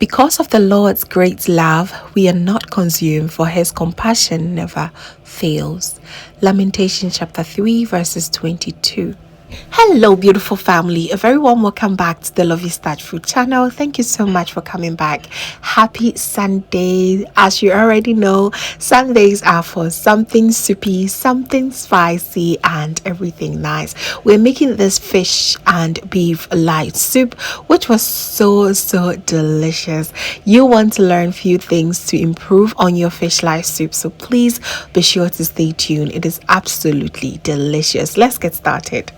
Because of the Lord's great love, we are not consumed, for his compassion never fails. Lamentation chapter 3 verses 22. Hello beautiful family, a very warm welcome back to the Lovystouch food channel. Thank you so much for coming back. Happy Sunday. As you already know, Sundays are for something soupy, something spicy, and everything nice. We're making this fish and beef light soup, which was so delicious. You want to learn a few things to improve on your fish light soup, so please be sure to stay tuned. It is absolutely delicious. Let's get started.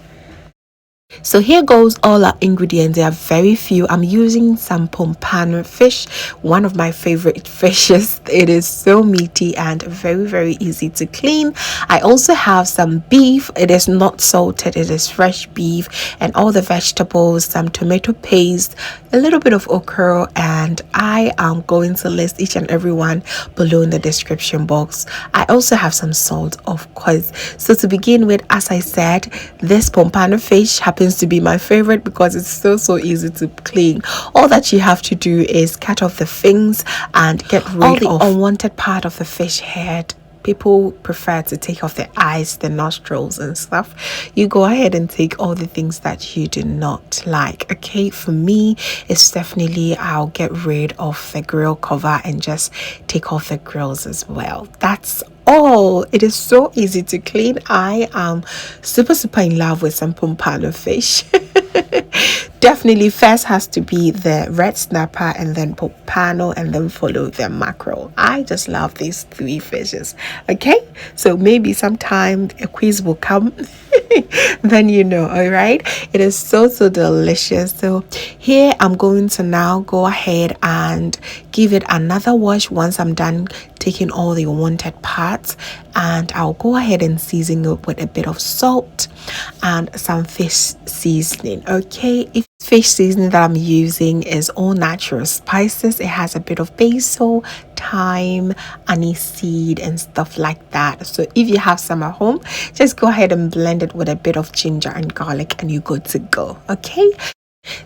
So here goes all our ingredients. There are very few. I'm using some Pompano fish, one of my favorite fishes. It is so meaty and very easy to clean. I also have some beef. It is not salted, it is fresh beef, and all the vegetables, some tomato paste, a little bit of okra, and I am going to list each and every one below in the description box. I also have some salt, of course. So to begin with, as I said, this Pompano fish happens to be my favorite because it's so easy to clean. All that you have to do is cut off the fins and get rid of the unwanted part of the fish head. People prefer to take off the eyes, the nostrils and stuff. You go ahead and take all the things that you do not like. Okay, for me, it's definitely I'll get rid of the grill cover and just take off the grills as well. That's all. It is so easy to clean. I am super in love with some Pompano fish. Definitely first has to be the red snapper, and then Pompano, and then follow the mackerel. I just love these three fishes. Okay, so maybe sometime a quiz will come. Then you know. All right, it is so delicious. So here I'm going to now go ahead and give it another wash once I'm done taking all the wanted parts, and I'll go ahead and season it with a bit of salt and some fish seasoning. Okay, if fish seasoning that I'm using is all natural spices, it has a bit of basil, thyme, aniseed and stuff like that. So if you have some at home, just go ahead and blend it with a bit of ginger and garlic and you're good to go. Okay,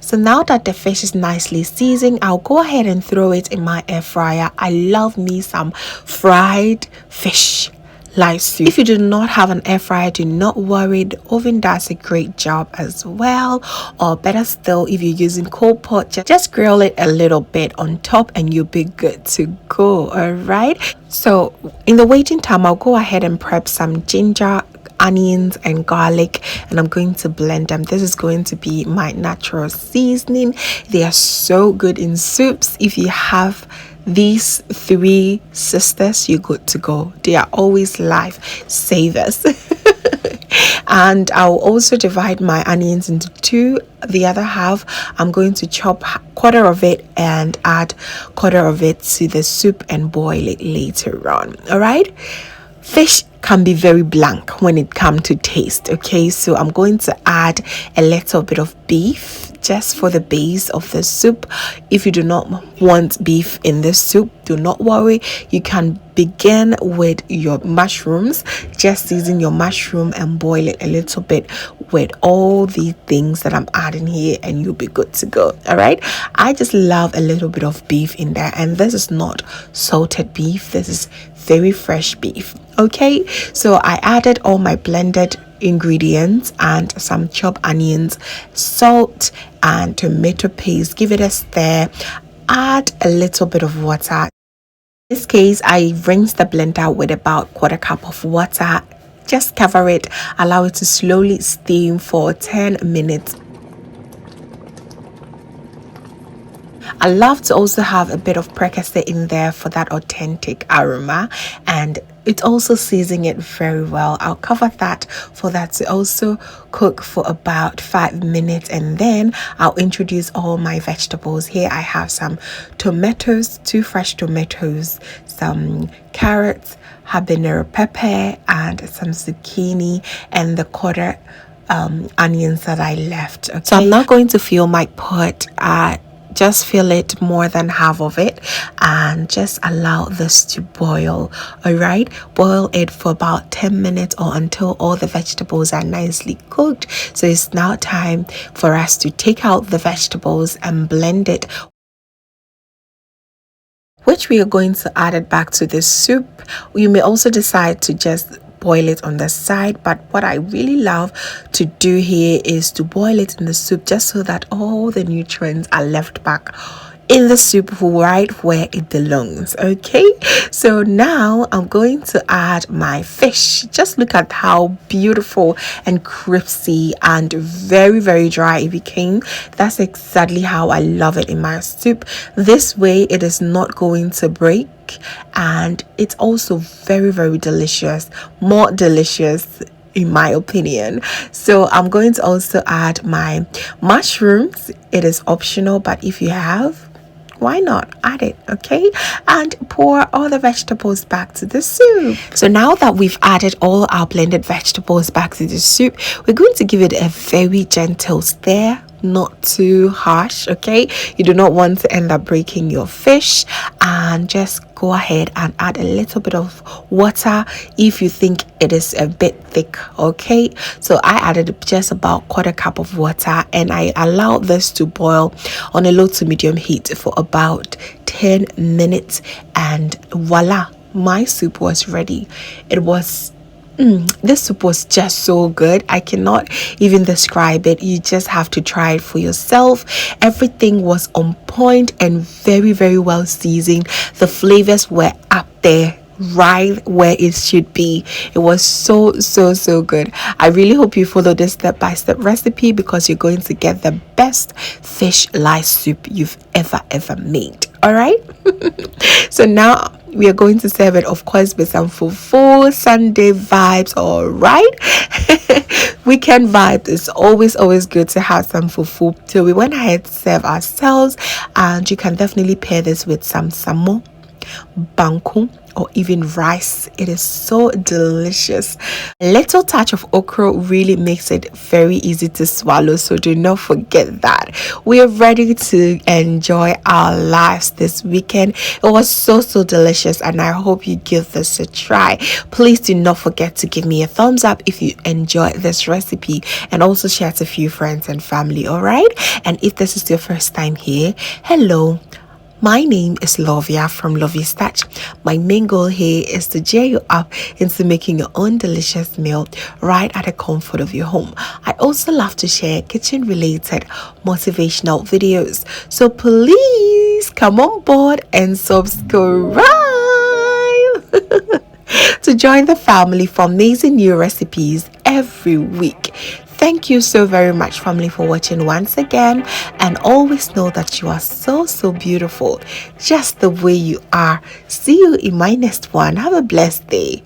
so now that the fish is nicely seasoned, I'll go ahead and throw it in my air fryer. I love me some fried fish light soup. If you do not have an air fryer, do not worry, the oven does a great job as well. Or better still, if you're using cold pot, just grill it a little bit on top and you'll be good to go. All right, so in the waiting time, I'll go ahead and prep some ginger, onions and garlic, and I'm going to blend them. This is going to be my natural seasoning. They are so good in soups. If you have these three sisters, you're good to go. They are always life savers. And I'll also divide my onions into two. The other half I'm going to chop quarter of it and add quarter of it to the soup and boil it later on. All right, fish can be very blank when it comes to taste. Okay, so I'm going to add a little bit of beef just for the base of the soup. If you do not want beef in this soup, do not worry, you can begin with your mushrooms. Just season your mushroom and boil it a little bit with all the things that I'm adding here and you'll be good to go. All right, I just love a little bit of beef in there, and this is not salted beef, this is very fresh beef. Okay, so I added all my blended ingredients and some chopped onions, salt and tomato paste. Give it a stir, add a little bit of water. In this case, I rinsed the blender with about quarter cup of water. Just cover it, allow it to slowly steam for 10 minutes. I love to also have a bit of precursor in there for that authentic aroma, and it's also seasoning it very well. I'll cover that for that to also cook for about 5 minutes, and then I'll introduce all my vegetables. Here I have some tomatoes, 2 fresh tomatoes, some carrots, habanero pepper and some zucchini, and the quarter onions that I left. Okay, so I'm not going to fill my pot. Just fill it more than half of it and just allow this to boil. All right, boil it for about 10 minutes or until all the vegetables are nicely cooked. So it's now time for us to take out the vegetables and blend it which we are going to add it back to the soup. You may also decide to just boil it on the side, but what I really love to do here is to boil it in the soup just so that all the nutrients are left back in the soup right where it belongs. Okay, so now I'm going to add my fish. Just look at how beautiful and crispy and very, very dry it became. That's exactly how I love it in my soup. This way it is not going to break, and it's also very, very delicious, more delicious in my opinion. So I'm going to also add my mushrooms. It is optional, but if you have, why not add it? Okay, and pour all the vegetables back to the soup. So now that we've added all our blended vegetables back to the soup, we're going to give it a very gentle stir, not too harsh. Okay, you do not want to end up breaking your fish, and just go ahead and add a little bit of water if you think it is a bit thick. Okay, so I added just about 1/4 cup of water, and I allowed this to boil on a low to medium heat for about 10 minutes, and voila, my soup was ready. It was this soup was just so good. I cannot even describe it. You just have to try it for yourself. Everything was on point and very, very well seasoned. The flavors were up there, right where it should be. It was so good. I really hope you follow this step-by-step recipe, because you're going to get the best fish lice soup you've ever made. All right. So now we are going to serve it, of course, with some fufu Sunday vibes. All right. Weekend vibes. It's always good to have some fufu. So we went ahead to serve ourselves, and you can definitely pair this with some samo, banku, or even rice. It is so delicious. A little touch of okra really makes it very easy to swallow, so do not forget that. We are ready to enjoy our lives this weekend. It was so delicious, and I hope you give this a try. Please do not forget to give me a thumbs up if you enjoyed this recipe, and also share it to a few friends and family. All right, and if this is your first time here, hello, my name is Lovia from Lovystouch. My main goal here is to cheer you up into making your own delicious meal right at the comfort of your home. I also love to share kitchen related motivational videos, so please come on board and subscribe to join the family for amazing new recipes every week. Thank you so very much, family, for watching once again, and always know that you are so beautiful just the way you are. See you in my next one. Have a blessed day.